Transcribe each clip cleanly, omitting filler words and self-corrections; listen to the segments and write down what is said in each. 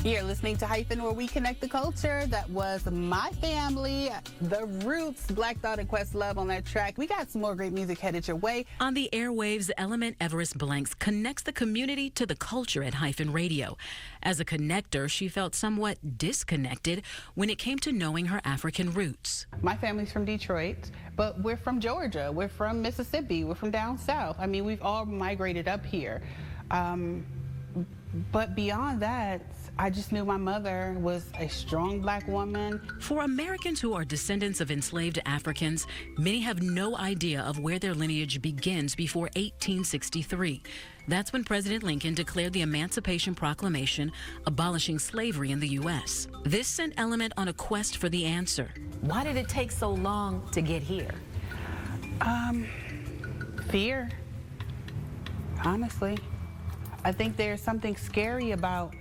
You're listening to Hyphen, where we connect the culture. That was My Family, The Roots, Black Thought, and Questlove on that track. We got some more great music headed your way. On the airwaves, Element Everest Blanks connects the community to the culture at Hyphen Radio. As a connector, she felt somewhat disconnected when it came to knowing her African roots. My family's from Detroit, but we're from Georgia. We're from Mississippi. We're from down south. I mean, we've all migrated up here. But beyond that, I just knew my mother was a strong Black woman. For Americans who are descendants of enslaved Africans, many have no idea of where their lineage begins before 1863. That's when President Lincoln declared the Emancipation Proclamation, abolishing slavery in the U.S. This sent Element on a quest for the answer. Why did it take so long to get here? Fear, honestly. I think there's something scary about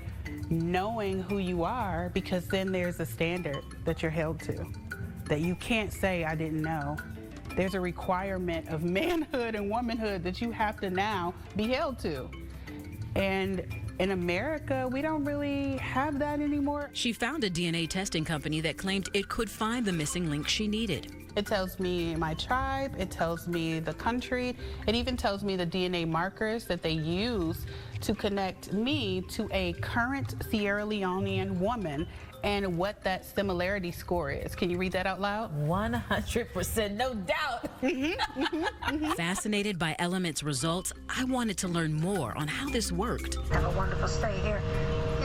knowing who you are, because then there's a standard that you're held to, that you can't say, I didn't know. There's a requirement of manhood and womanhood that you have to now be held to. And in America, we don't really have that anymore. She found a DNA testing company that claimed it could find the missing link she needed. It tells me my tribe, it tells me the country, it even tells me the DNA markers that they use to connect me to a current Sierra Leonean woman and what that similarity score is. Can you read that out loud? 100%, no doubt. Fascinated by Element's results, I wanted to learn more on how this worked. Have a wonderful stay here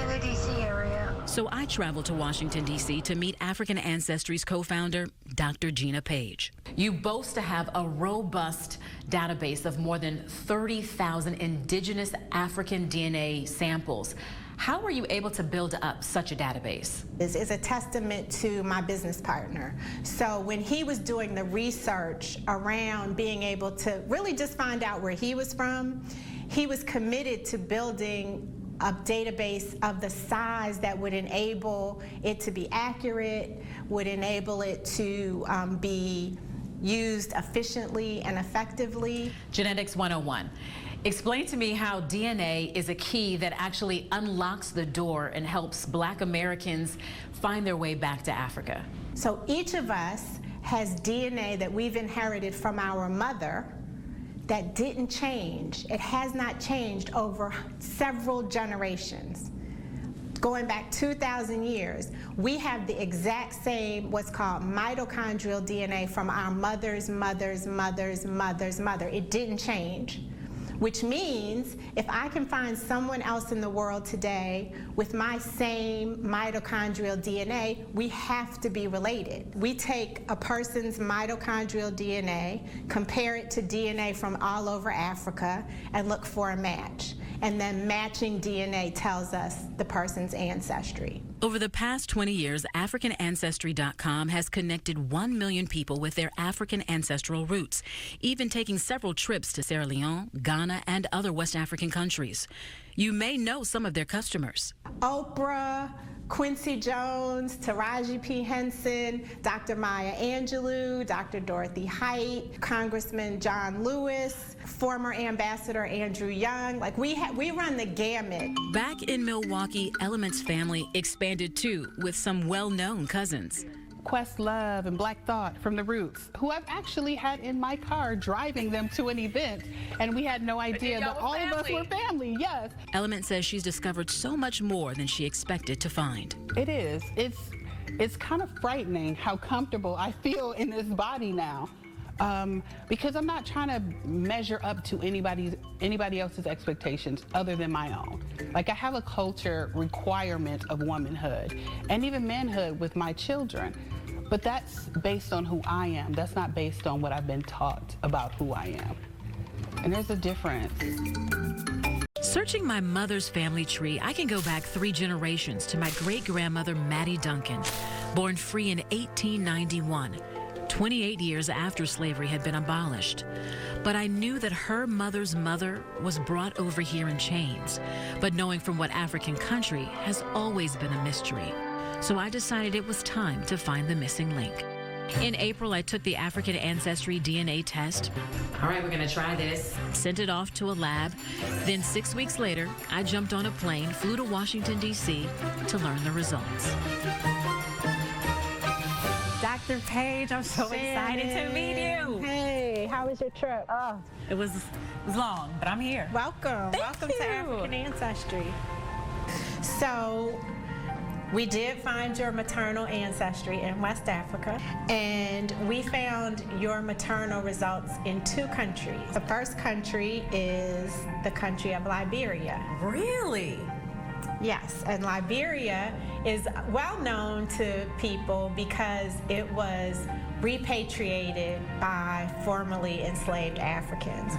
in the D.C. area. So I traveled to Washington, D.C. to meet African Ancestry's co-founder, Dr. Gina Page. You boast to have a robust database of more than 30,000 indigenous African DNA samples. How were you able to build up such a database? This is a testament to my business partner. So when he was doing the research around being able to really just find out where he was from, he was committed to building a database of the size that would enable it to be accurate, would enable it to be used efficiently and effectively. Genetics 101. Explain to me how DNA is a key that actually unlocks the door and helps Black Americans find their way back to Africa. So each of us has DNA that we've inherited from our mother that didn't change. It has not changed over several generations. Going back 2,000 years, we have the exact same what's called mitochondrial DNA from our mother's mother's mother's mother's mother. It didn't change. Which means if I can find someone else in the world today with my same mitochondrial DNA, we have to be related. We take a person's mitochondrial DNA, compare it to DNA from all over Africa, and look for a match. And then matching DNA tells us the person's ancestry. Over the past 20 years, AfricanAncestry.com has connected 1 million people with their African ancestral roots, even taking several trips to Sierra Leone, Ghana, and other West African countries. You may know some of their customers. Oprah, Quincy Jones, Taraji P. Henson, Dr. Maya Angelou, Dr. Dorothy Height, Congressman John Lewis, former Ambassador Andrew Young. Like we run the gamut. Back in Milwaukee, Element's family expanded too, with some well-known cousins. Questlove and Black Thought from The Roots, who I've actually had in my car driving them to an event, and we had no idea that all of us were family, yes. Element says she's discovered so much more than she expected to find. It is. It's kind of frightening how comfortable I feel in this body now. Because I'm not trying to measure up to anybody else's expectations other than my own. Like I have a culture requirement of womanhood and even manhood with my children, but that's based on who I am. That's not based on what I've been taught about who I am. And there's a difference. Searching my mother's family tree, I can go back 3 generations to my great-grandmother, Mattie Duncan, born free in 1891. 28 years after slavery had been abolished. But I knew that her mother's mother was brought over here in chains. But knowing from what African country has always been a mystery. So I decided it was time to find the missing link. In April, I took the African Ancestry DNA test, All right, we're gonna try this. sent it off to a lab. Then 6 weeks later, I jumped on a plane, flew to Washington, D.C. to learn the results. Dr. Page, I'm so excited to meet you. Hey, how was your trip? It was long, but I'm here. Welcome. Welcome you. to African Ancestry. So, we did find your maternal ancestry in West Africa, and we found your maternal results in 2 countries. The first country is the country of Liberia. Really? Yes, and Liberia is well known to people because it was repatriated by formerly enslaved Africans.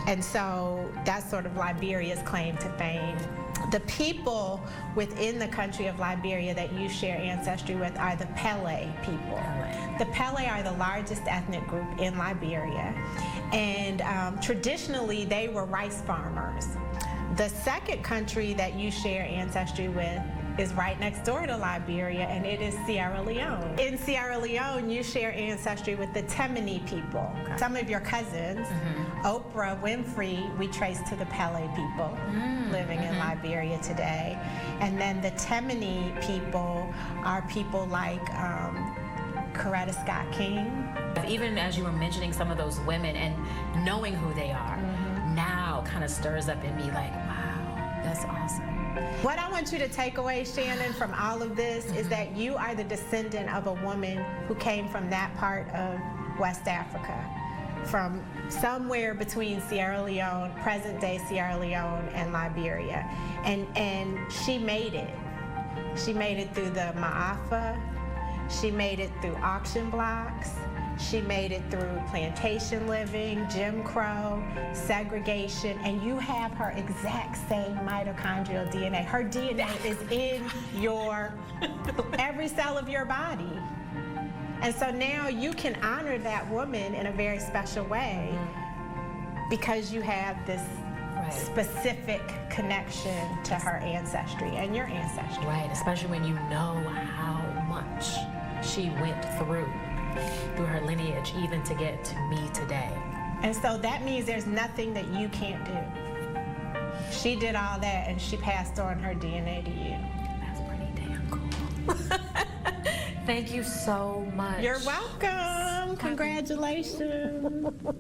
And so that's sort of Liberia's claim to fame. The people within the country of Liberia that you share ancestry with are the Pele people. The Pele are the largest ethnic group in Liberia, and traditionally they were rice farmers. The second country that you share ancestry with is right next door to Liberia, and it is Sierra Leone. In Sierra Leone, you share ancestry with the Temini people. Some of your cousins, Oprah Winfrey, we trace to the Pele people living in Liberia today. And then the Temini people are people like Coretta Scott King. Even as you were mentioning some of those women and knowing who they are, now kind of stirs up in me like, wow, that's awesome. What I want you to take away, Shannon, from all of this is that you are the descendant of a woman who came from that part of West Africa, from somewhere between Sierra Leone, present-day Sierra Leone, and Liberia. And she made it. She made it through the Ma'afa. She made it through auction blocks. She made it through plantation living, Jim Crow, segregation, and you have her exact same mitochondrial DNA. Her DNA is in every cell of your body. And so now you can honor that woman in a very special way because you have this specific connection to her ancestry and your ancestry. Right, especially when you know how much she went through her lineage, even to get to me today. And so that means there's nothing that you can't do. She did all that and she passed on her DNA to you. That's pretty damn cool. Thank you so much. You're welcome. Congratulations.